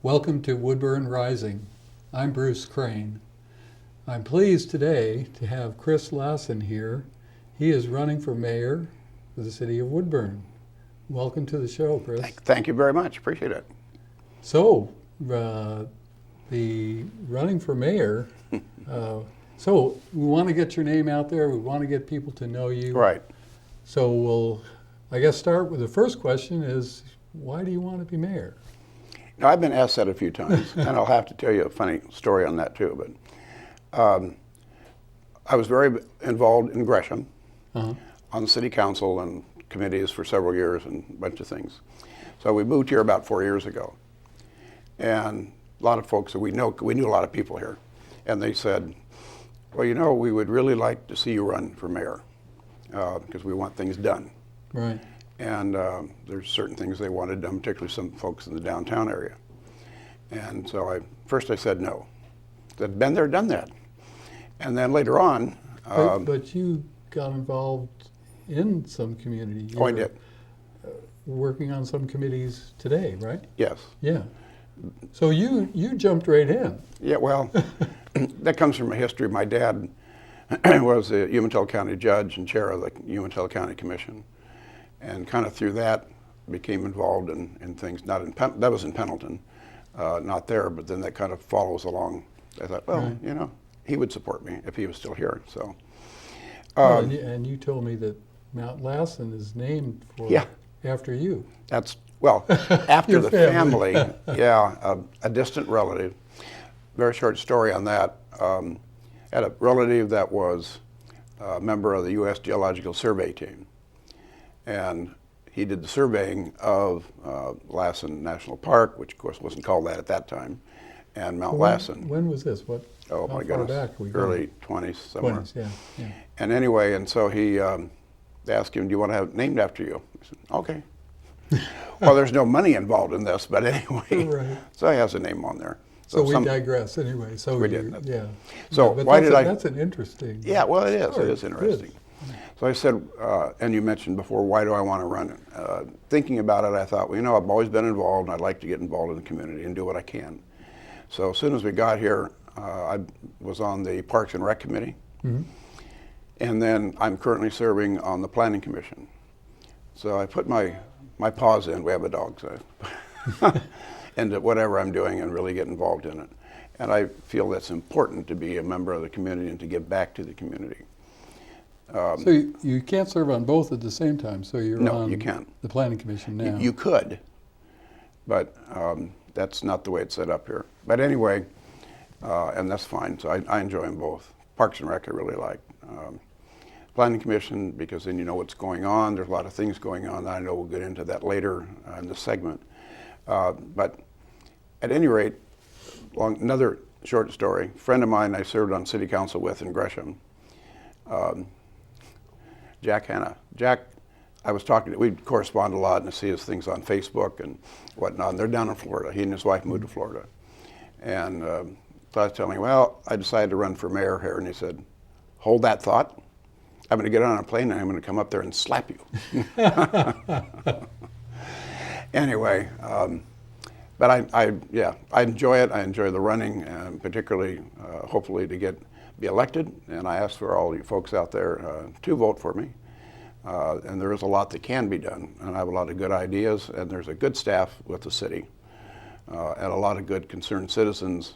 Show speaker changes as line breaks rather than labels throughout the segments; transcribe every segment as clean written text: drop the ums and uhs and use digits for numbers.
Welcome to Woodburn Rising. I'm Bruce Crane. I'm pleased today to have Chris Lassen here. He is running for mayor for the city of Woodburn. Welcome to the show, Chris.
Thank you very much. Appreciate it.
So, the running for mayor, so we want to get your name out there. We want to get people to know you.
Right.
So we'll, I guess, start with the first question is, why do you want to be mayor?
Now, I've been asked that a few times, and I'll have to tell you a funny story on that too. But I was very involved in Gresham on the city council and committees for several years and a bunch of things. So we moved here about 4 years ago, and a lot of folks that we knew a lot of people here, and they said, well, you know, we would really like to see you run for mayor because we want things done.
Right.
And there's certain things they wanted done, particularly some folks in the downtown area. And so first I said no. I said, been there, done that. And then later on...
but you got involved in some community.
I did.
Working on some committees today, right?
Yes.
Yeah. So you jumped right in.
Yeah, well, that comes from a history. My dad was a Umatilla County judge and chair of the Umatilla County Commission. And kind of through that, became involved in things, that was in Pendleton, not there, but then that kind of follows along. I thought, well, right. You know, he would support me if he was still here, so.
Well, and you told me that Mount Lassen is named after you.
That's, well, after the family, yeah, a distant relative. Very short story on that. Had a relative that was a member of the U.S. Geological Survey team. And he did the surveying of Lassen National Park, which of course wasn't called that at that time, and Mount Lassen.
When was this?
Oh my goodness, early 20s somewhere.
20s, yeah.
And anyway, and so he asked him, do you want to have it named after you? He said, okay. Well, there's no money involved in this, but anyway, right. So he has a name on there.
So we digress anyway. So
we did.
Yeah.
So
yeah,
why did I?
That's an interesting.
Yeah, well, it is.
Story.
It is interesting. So I said, and you mentioned before, why do I want to run? Thinking about it, I thought, well, you know, I've always been involved, and I'd like to get involved in the community and do what I can. So as soon as we got here, I was on the Parks and Rec Committee, and then I'm currently serving on the Planning Commission. So I put my paws in, we have a dog, so into whatever I'm doing and really get involved in it. And I feel that's important to be a member of the community and to give back to the community.
So you can't serve on both at the same time, so you're on
you can't.
The Planning Commission now.
You could, but that's not the way it's set up here. But anyway, and that's fine, so I enjoy them both. Parks and Rec I really like. Planning Commission, because then you know what's going on. There's a lot of things going on. I know we'll get into that later in the segment. But at any rate, another short story. A friend of mine I served on city council with in Gresham, Jack Hanna. Jack, I was talking to, we correspond a lot and see his things on Facebook and whatnot. And they're down in Florida. He and his wife moved to Florida. And so I was telling him, well, I decided to run for mayor here. And he said, hold that thought. I'm going to get on a plane and I'm going to come up there and slap you. Anyway, but I enjoy it. I enjoy the running, and particularly, hopefully, to be elected. And I ask for all you folks out there to vote for me. And there is a lot that can be done, and I have a lot of good ideas. And there's a good staff with the city, and a lot of good concerned citizens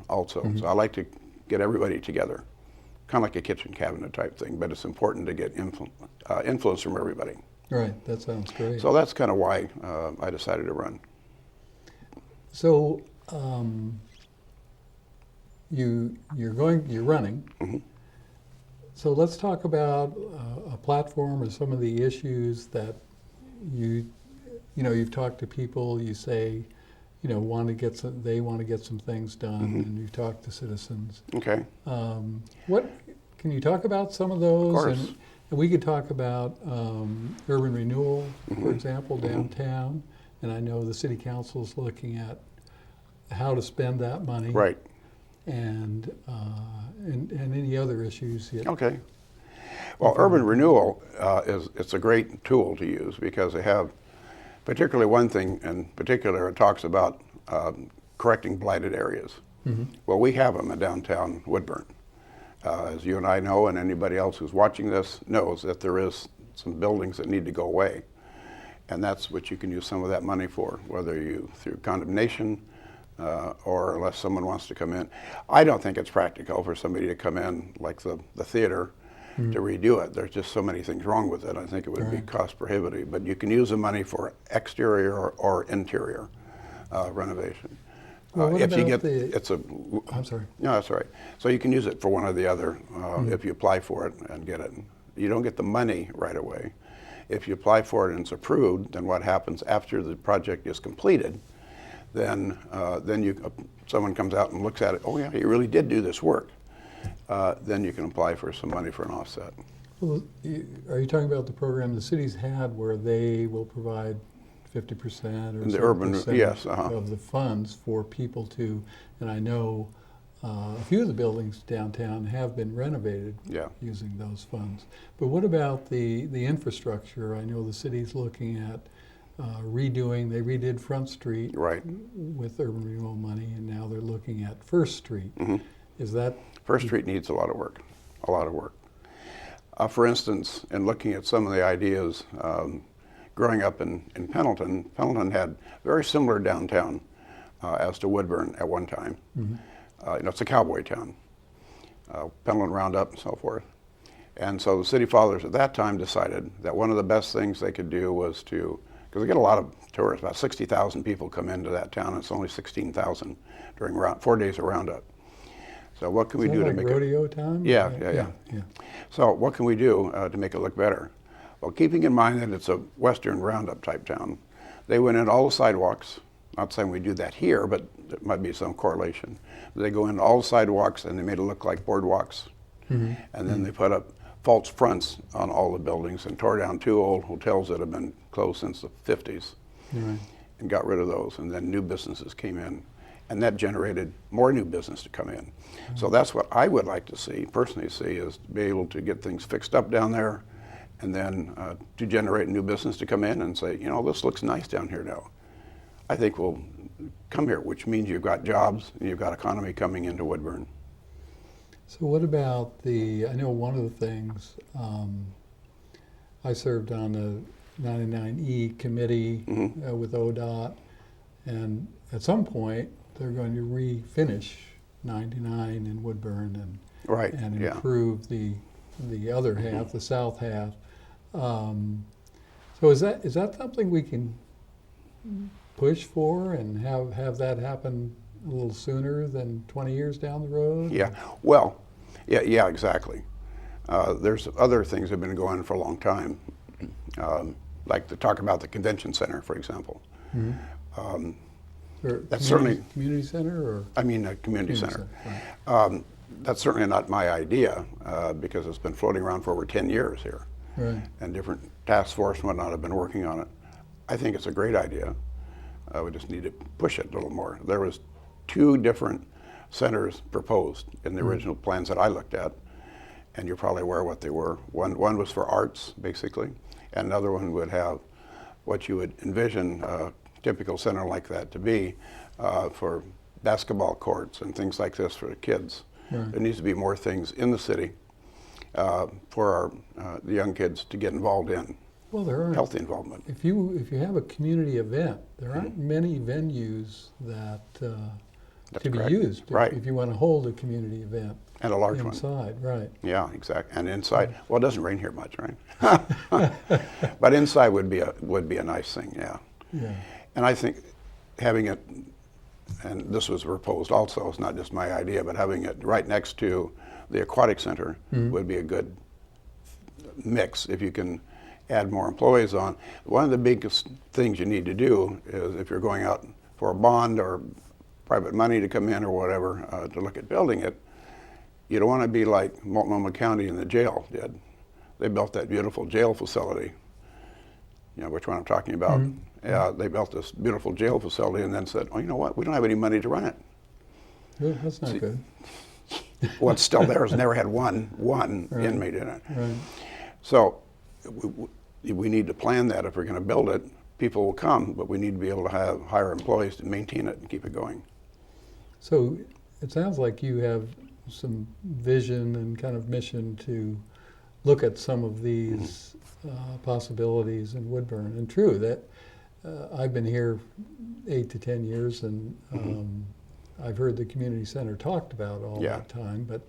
also. So I like to get everybody together, kind of like a kitchen cabinet type thing. But it's important to get influence from everybody.
Right. That sounds great.
So that's kind of why I decided to run.
So you're running. So let's talk about a platform or some of the issues that you've talked to people. You say, they want to get some things done, and you've talked to citizens.
Okay.
What can you talk about some of those?
Of course.
And we could talk about urban renewal, for example, downtown. And I know the city council is looking at how to spend that money.
Right.
And any other issues.
Okay. Well, urban renewal it's a great tool to use because they have, particularly one thing in particular, it talks about correcting blighted areas.
Mhm.
Well, we have them in downtown Woodburn. As you and I know, and anybody else who's watching this knows, that there is some buildings that need to go away. And that's what you can use some of that money for, whether you through condemnation or unless someone wants to come in. I don't think it's practical for somebody to come in like the theater to redo it. There's just so many things wrong with it. I think it would be cost prohibitive. But you can use the money for exterior or interior renovation.
Well, what
if you
about
get, it's a.
I'm sorry.
No, that's all right. So you can use it for one or the other if you apply for it and get it. You don't get the money right away. If you apply for it and it's approved, then what happens after the project is completed? Then someone comes out and looks at it. Oh yeah, you really did do this work. Then you can apply for some money for an offset.
Well, are you talking about the program the cities had where they will provide 50% or
In the urban,
70%
yes,
of the funds for people to, and I know a few of the buildings downtown have been renovated using those funds. But what about the infrastructure? I know the city's looking at redoing, they redid Front Street with urban renewal money, and now they're looking at First Street. Is that?
First Street needs a lot of work, a lot of work. For instance, in looking at some of the ideas, growing up in Pendleton, Pendleton had very similar downtown as to Woodburn at one time. It's a cowboy town, Pendleton Roundup and so forth. And so the city fathers at that time decided that one of the best things they could do was to, because they get a lot of tourists, about 60,000 people come into that town, and it's only 16,000 during 4 days of Roundup. So what can we do to make
rodeo
it?
Time?
Yeah. So what can we do to make it look better? Well, keeping in mind that it's a Western Roundup type town, they went in all the sidewalks. Not saying we do that here, but there might be some correlation. They go in all the sidewalks and they made it look like boardwalks. And then they put up false fronts on all the buildings and tore down 2 old hotels that have been closed since the 50s and got rid of those. And then new businesses came in. And that generated more new business to come in. So that's what I would like to see, personally see, is to be able to get things fixed up down there and then to generate new business to come in and say, you know, this looks nice down here now. I think we'll come here, which means you've got jobs and you've got economy coming into Woodburn.
So what about I know one of the things, I served on the 99E committee with ODOT, and at some point they're going to refinish 99 in Woodburn and improve the other half, the south half. So is that something we can push for and have that happen a little sooner than 20 years down the road?
Yeah, well, yeah, exactly. There's other things that have been going on for a long time, like to talk about the convention center, for example. That's certainly
community center, or
I mean a community center.
Right.
That's certainly not my idea because it's been floating around for over 10 years here, and different task force and whatnot have been working on it. I think it's a great idea. We just need to push it a little more. There was 2 different centers proposed in the original plans that I looked at, and you're probably aware of what they were. One was for arts, basically, and another one would have what you would envision a typical center like that to be for basketball courts and things like this for the kids. There needs to be more things in the city for the young kids to get involved in.
Well, there are
healthy involvement.
If you have a community event, there aren't many venues that to be used if you want to hold a community event.
And a large
inside,
one. Yeah, exactly. And inside, well, it doesn't rain here much, right? But inside would be a nice thing, yeah. And I think having it, and this was proposed also, it's not just my idea, but having it right next to the aquatic center would be a good mix if you can add more employees on. One of the biggest things you need to do is if you're going out for a bond or private money to come in or whatever to look at building it, you don't want to be like Multnomah County and the jail did. They built that beautiful jail facility. You know which one I'm talking about. Yeah, they built this beautiful jail facility and then said, oh, you know what, we don't have any money to run it.
Good. That's not good.
What's still there is never had one inmate in it. So we need to plan that if we're going to build it. People will come, but we need to be able to hire employees to maintain it and keep it going.
So it sounds like you have some vision and kind of mission to look at some of these possibilities in Woodburn. And true that I've been here 8 to 10 years, and I've heard the community center talked about all that time, but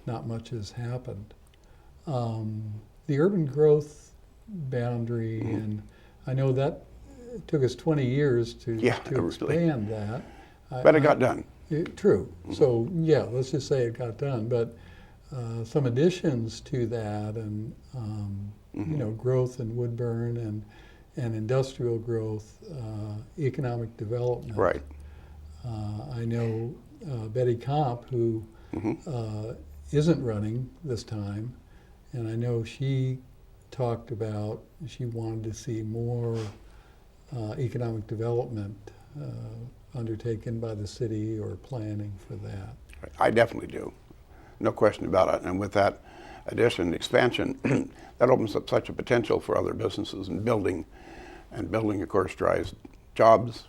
not much has happened. The urban growth boundary, and I know that it took us 20 years to expand that.
But it got done.
True. So yeah, let's just say it got done. But some additions to that, and you know, growth in Woodburn and industrial growth, economic development.
Right.
I know Betty Comp, who isn't running this time, and I know she talked about she wanted to see more economic development undertaken by the city or planning for that.
I definitely do. No question about it. And with that addition, expansion, that opens up such a potential for other businesses and building, of course, drives jobs.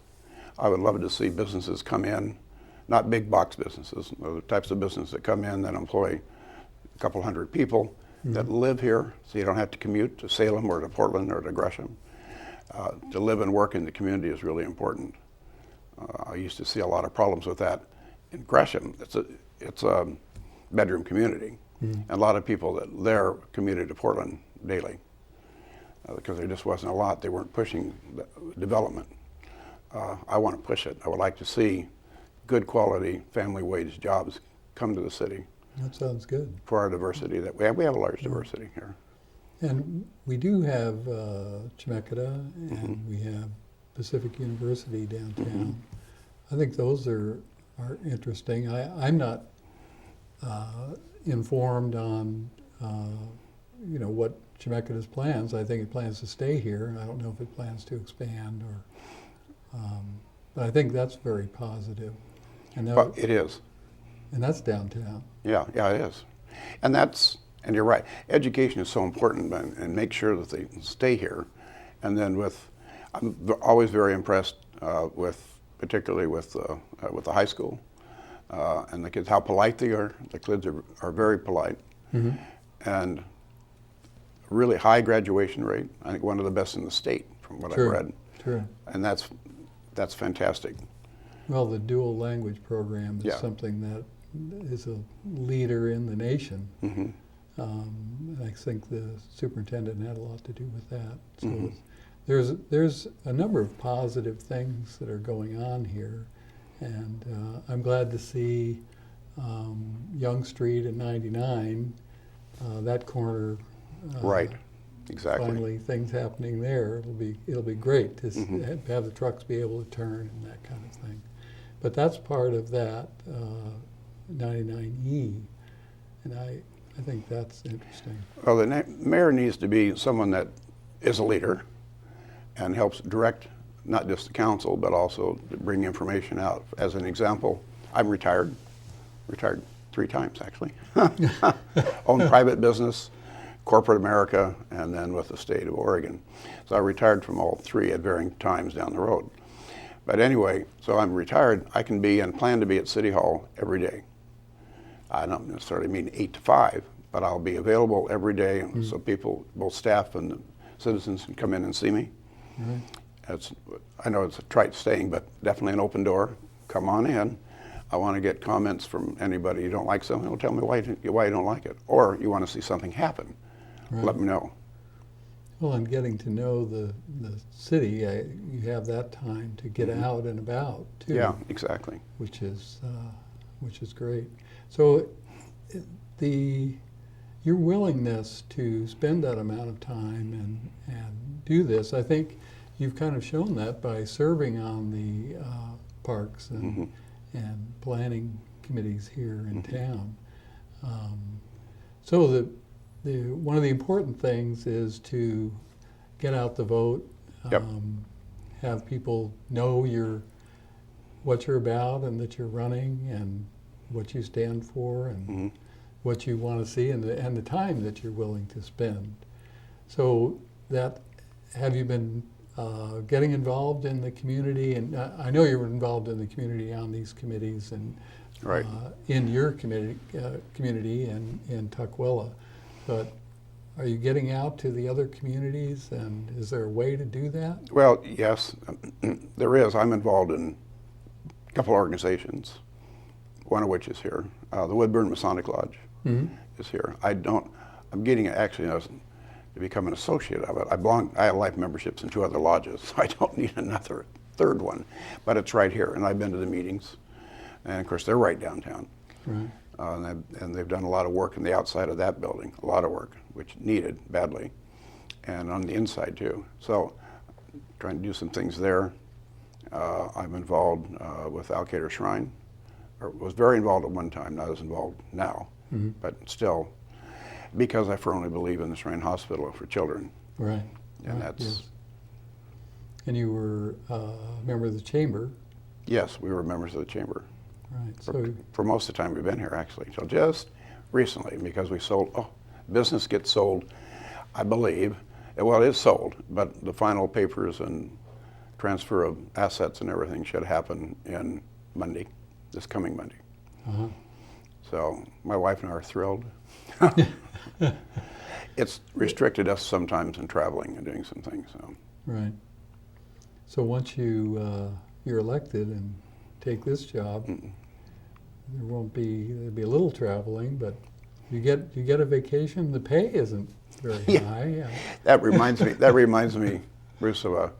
I would love to see businesses come in, not big box businesses, the types of businesses that come in that employ a couple hundred people that live here, so you don't have to commute to Salem or to Portland or to Gresham. To live and work in the community is really important. I used to see a lot of problems with that in Gresham. It's a bedroom community, and a lot of people that there commuted to Portland daily because there just wasn't a lot. They weren't pushing the development. I want to push it. I would like to see good quality family wage jobs come to the city.
That sounds good.
For our diversity that we have. We have a large diversity here.
And we do have Chemeketa, and we have Pacific University downtown. I think those are interesting. I'm not informed on you know, what Chemeketa's plans. I think it plans to stay here. I don't know if it plans to expand or, but I think that's very positive. And
But it is.
And that's downtown.
Yeah, it is. And you're right. Education is so important, and make sure that they stay here. And then I'm always very impressed particularly with the high school and the kids, how polite they are. The kids are very polite, and really high graduation rate. I think one of the best in the state, from what I've read.
True.
And that's fantastic.
Well, the dual language program is something that is a leader in the nation. And I think the superintendent had a lot to do with that. So there's a number of positive things that are going on here, and I'm glad to see Young Street and 99, that corner.
Right, exactly.
Finally, things happening there. It'll be great to have the trucks be able to turn and that kind of thing. But that's part of that 99E, and I think that's interesting.
Well, the mayor needs to be someone that is a leader and helps direct not just the council, but also to bring information out. As an example, I'm retired 3 times actually. Own private business, corporate America, and then with the state of Oregon. So I retired from all 3 at varying times down the road. But anyway, so I'm retired. I can be and plan to be at City Hall every day. I don't necessarily mean 8 to 5, but I'll be available every day so people, both staff and the citizens, can come in and see me. I know it's a trite saying, but definitely an open door. Come on in. I want to get comments from anybody. You don't like something, well, tell me why you don't like it. Or you want to see something happen, let me know.
Well, and getting to know the city, you have that time to get out and about too.
Yeah, exactly.
Which is great. So your willingness to spend that amount of time and do this, I think you've kind of shown that by serving on the parks and planning committees here in town. So one of the important things is to get out the vote, have people know what you're about and that you're running and what you stand for and what you want to see and the time that you're willing to spend. So have you been getting involved in the community, and I know you were involved in the community on these committees and
Right.
in your community in Tukwila, but are you getting out to the other communities, and is there a way to do that?
Well, yes, there is. I'm involved in a couple organizations, one of which is here. The Woodburn Masonic Lodge is here. I'm getting actually to become an associate of it. I have life memberships in 2 other lodges, so I don't need another third one. But it's right here, and I've been to the meetings. And of course, they're right downtown.
Right.
And they've done a lot of work in the outside of that building, a lot of work, which needed badly, and on the inside too. So, trying to do some things there. I'm involved with Alcator Shrine, or was very involved at one time, not as involved now, but still, because I firmly believe in the Shrine Hospital for children.
Right.
And
right,
that's,
yes. And you were a member of the chamber.
yes, we were members of the chamber.
Right. So
For most of the time we've been here, actually, until just recently, because we sold, business gets sold, I believe, well, it is sold, but the final papers and transfer of assets and everything should happen in Monday, this coming Monday. So my wife and I are thrilled. It's restricted us sometimes in traveling and doing some things. So.
right. So once you're elected and take this job, there'll be a little traveling, but you get a vacation. The pay isn't very high. Yeah.
That reminds me, Bruce, of a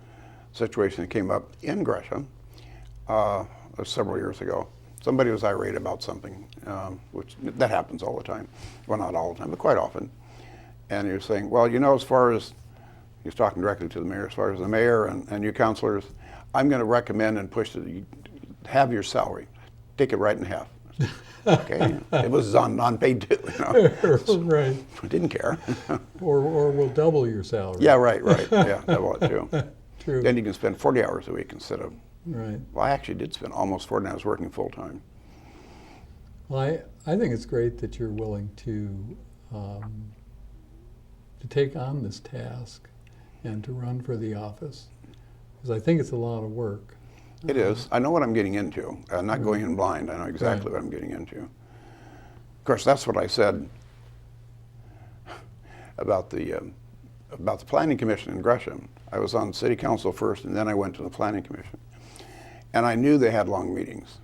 situation that came up in Gresham several years ago. Somebody was irate about something, which that happens all the time. Well, not all the time, but quite often. And he was saying, well, as far as, he was talking directly to the mayor, as far as the mayor and you councilors, I'm going to recommend and push that you have your salary. Take it right in half. Okay, it was on non-paid too,
Right.
I didn't care.
Or we'll double your salary.
Yeah, right. Yeah, double it too.
True.
Then you can spend 40 hours a week instead of,
Right.
well, I actually did spend almost 40 hours working full time.
Well, I think it's great that you're willing to take on this task and to run for the office, because I think it's a lot of work.
It is. I know what I'm getting into. I'm not going in blind. I know exactly what I'm getting into. Of course, that's what I said about the Planning Commission in Gresham. I was on City Council first, and then I went to the Planning Commission. And I knew they had long meetings.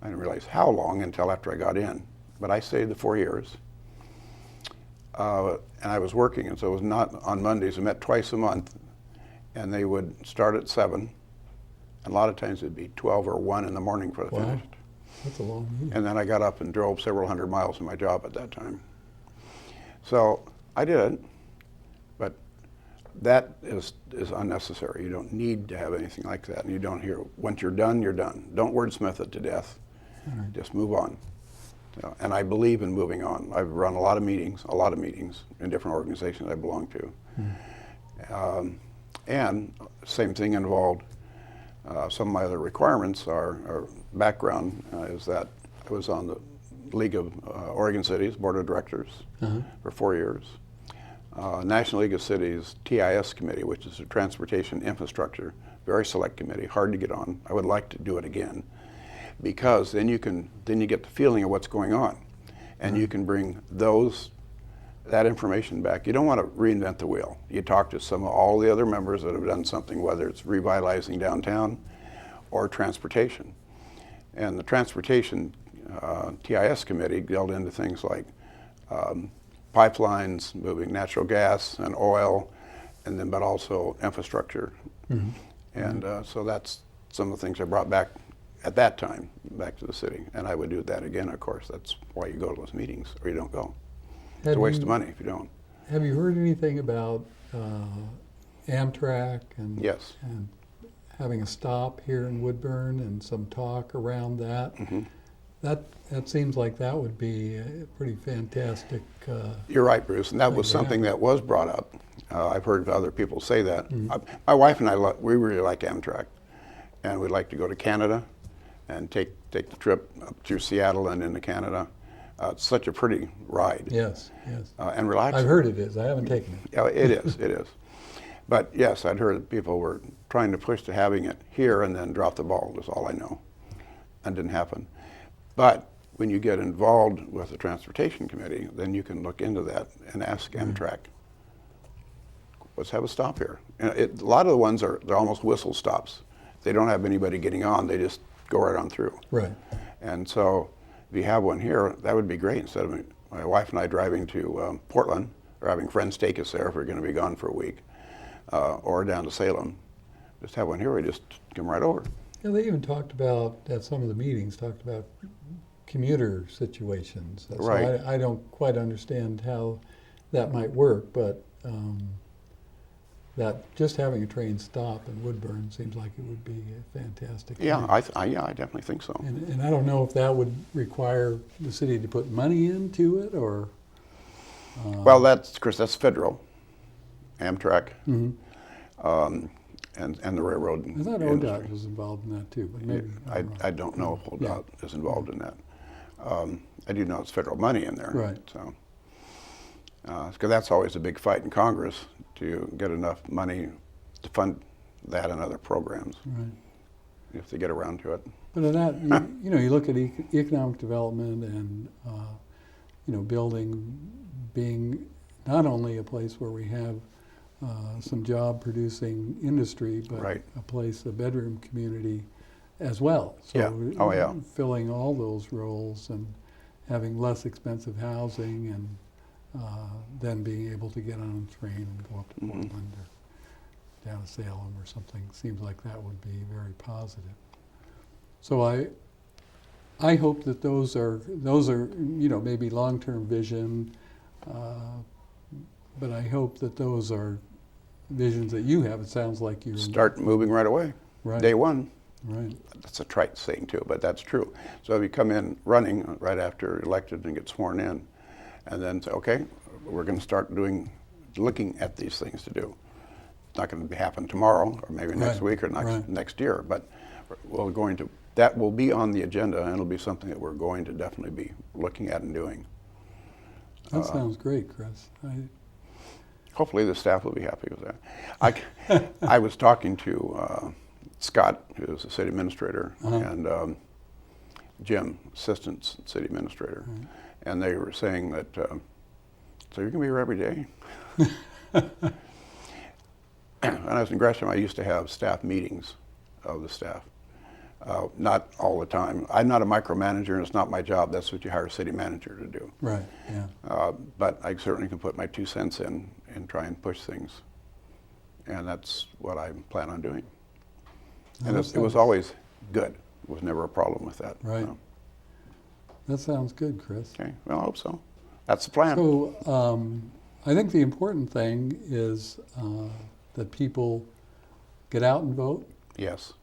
I didn't realize how long until after I got in. But I stayed the 4 years. And I was working, and so it was not on Mondays. We met twice a month, and they would start at 7. And a lot of times it'd be 12 or 1 in the morning for the finished.
That's a long meeting.
And then I got up and drove several hundred miles in my job at that time. So I did it, but that is unnecessary. You don't need to have anything like that. And you don't hear, once you're done, you're done. Don't wordsmith it to death.
Right.
Just move on. So, and I believe in moving on. I've run a lot of meetings in different organizations I belong to. And same thing involved. Some of my other requirements or background is that I was on the League of Oregon Cities Board of Directors for 4 years. National League of Cities TIS committee, which is a transportation infrastructure, very select committee, hard to get on. I would like to do it again, because then you get the feeling of what's going on, and you can bring that information back. You don't want to reinvent the wheel. You talk to all the other members that have done something, whether it's revitalizing downtown or transportation. And the transportation TIS committee dealt into things like pipelines, moving natural gas and oil, but also infrastructure. And so that's some of the things I brought back at that time, back to the city. And I would do that again, of course. That's why you go to those meetings, or you don't go. It's a waste of money if you don't.
Have you heard anything about Amtrak and
Yes.
and having a stop here in Woodburn and some talk around that? That seems like that would be a pretty fantastic.
You're right, Bruce, and that was something that was brought up. I've heard other people say that. My wife and I, we really like Amtrak, and we'd like to go to Canada and take the trip up through Seattle and into Canada. It's such a pretty ride.
Yes.
And relaxing.
I've heard it is. I haven't taken it.
Yeah, it is. But yes, I'd heard that people were trying to push to having it here and then drop the ball, is all I know. That didn't happen. But when you get involved with the transportation committee, then you can look into that and ask Amtrak, let's have a stop here. And a lot of the ones they're almost whistle stops. They don't have anybody getting on, they just go right on through.
Right.
And so if you have one here, that would be great. Instead of my wife and I driving to Portland, or having friends take us there if we're going to be gone for a week, or down to Salem, just have one here, we just come right over.
Yeah, they even talked about, at some of the meetings, talked about commuter situations. So
Right.
I don't quite understand how that might work, but that just having a train stop in Woodburn seems like it would be a fantastic
Yeah,
thing.
I definitely think so.
And I don't know if that would require the city to put money into it, or...
Well, that's, Chris, that's federal, Amtrak,
Mhm.
and the railroad
I thought
industry.
ODOT was involved in that too, but maybe I'm wrong.
I don't know if ODOT
Yeah.
is involved in that. I do know it's federal money in there.
Right.
So, because that's always a big fight in Congress, to get enough money to fund that and other programs,
Right.
if they get around to it.
But in that, you know, you look at economic development and, you know, building being not only a place where we have some job-producing industry, but
Right.
a place, a bedroom community as well. So
Yeah. Oh, yeah.
filling all those roles and having less expensive housing, and then being able to get on a train and go up to
Mhm.
Portland or down to Salem or something, seems like that would be very positive. So I hope that those are, you know, maybe long-term vision, but I hope that those are visions that you have. It sounds like you're...
Start moving right away,
Right.
day one.
Right.
That's a trite saying too, but that's true. So if you come in running right after elected and get sworn in, and then say, okay, we're going to start looking at these things to do. It's not going to happen tomorrow, or maybe next
Right.
week, or
Right.
next year, but that will be on the agenda, and it'll be something that we're going to definitely be looking at and doing.
That sounds great, Chris.
Hopefully the staff will be happy with that. I was talking to Scott, who's the city administrator, and Jim, assistant city administrator, and they were saying that, so you're going to be here every day? When I was in Gresham, I used to have staff meetings of the staff. Not all the time. I'm not a micromanager, and it's not my job. That's what you hire a city manager to do.
Right, yeah.
But I certainly can put my 2 cents in and try and push things. And that's what I plan on doing. And it was always good. It was never a problem with that.
Right.
So,
That sounds good, Chris.
okay, well, I hope so. That's the plan.
So I think the important thing is that people get out and vote.
Yes.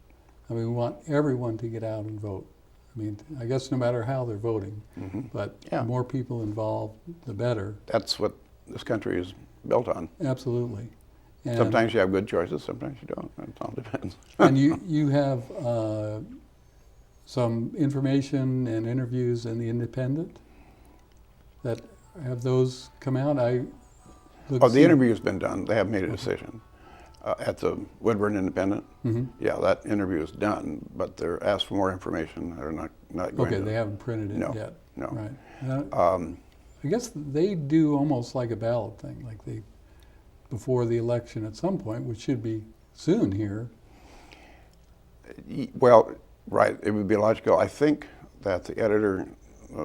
I mean, we want everyone to get out and vote. I mean, I guess no matter how they're voting, but
Yeah.
the more people involved, the better.
That's what this country is built on.
Absolutely. And,
Sometimes you have good choices, sometimes you don't. It all depends.
and you have some information and interviews in the Independent that have those come out.
The interview's been done. They have made a decision. At the Woodburn Independent, yeah, that interview is done, but they're asked for more information. They're not going
Okay,
to.
they haven't printed it
No,
yet.
no.
Right. I guess they do almost like a ballot thing, like they, before the election at some point, which should be soon here.
Well, right, it would be logical. I think that the editor,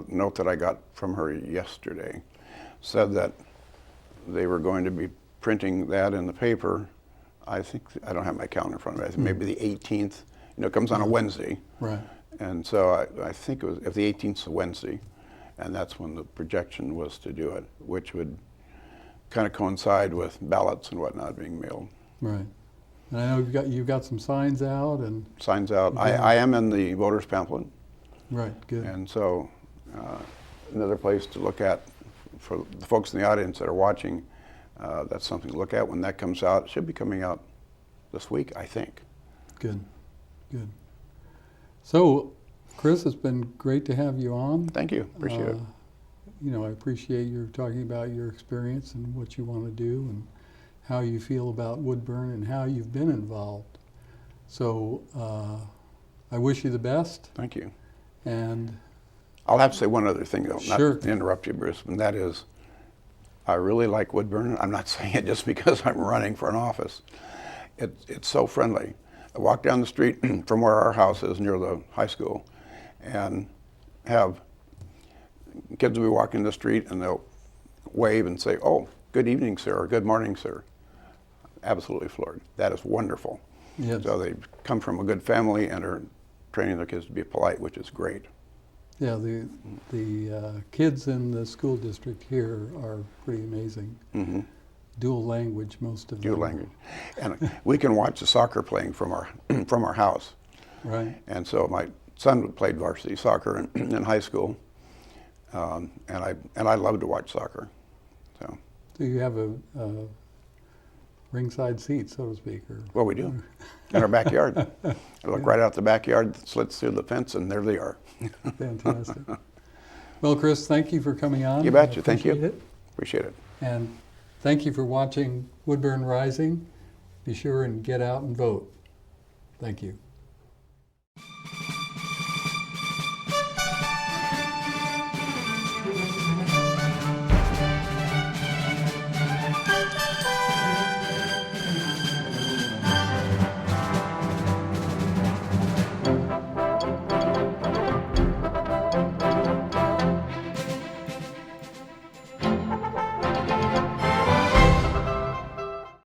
note that I got from her yesterday, said that they were going to be printing that in the paper. I think, I don't have my calendar in front of me, I think maybe the 18th. You know, it comes on a Wednesday.
Right.
And so I think it was, if the 18th is a Wednesday, and that's when the projection was to do it, which would kind of coincide with ballots and whatnot being mailed.
Right. And I know you've got some signs out and...
Signs out.
Yeah.
I am in the voters pamphlet.
Right, good.
And so another place to look at for the folks in the audience that are watching, that's something to look at when that comes out. It should be coming out this week, I think.
Good, good. So, Chris, it's been great to have you on.
Thank you. Appreciate it.
You know, I appreciate your talking about your experience and what you want to do, how you feel about Woodburn and how you've been involved. So I wish you the best.
Thank you.
And
I'll have to say one other thing, though,
Sure.
not to interrupt you, Bruce, and that is, I really like Woodburn. I'm not saying it just because I'm running for an office. It's so friendly. I walk down the street from where our house is near the high school and have kids will be walking the street and they'll wave and say, "Oh, good evening, sir," or "Good morning, sir." Absolutely floored. That is wonderful.
yes.
So they come from a good family and are training their kids to be polite, which is great.
Yeah, the kids in the school district here are pretty amazing.
Mm-hmm.
Dual language, most of them.
Dual language. And we can watch the soccer playing from our house.
Right.
And so my son played varsity soccer in high school, and I love to watch soccer. So
Do you have a ringside seat, so to speak? Or
well, we do in our backyard. I look right out the backyard, slits through the fence, and there they are.
Fantastic. Well, Chris, thank you for coming on.
You betcha.
I
Thank you.
appreciate it.
Appreciate it.
And thank you for watching Woodburn Rising. Be sure and get out and vote. Thank you.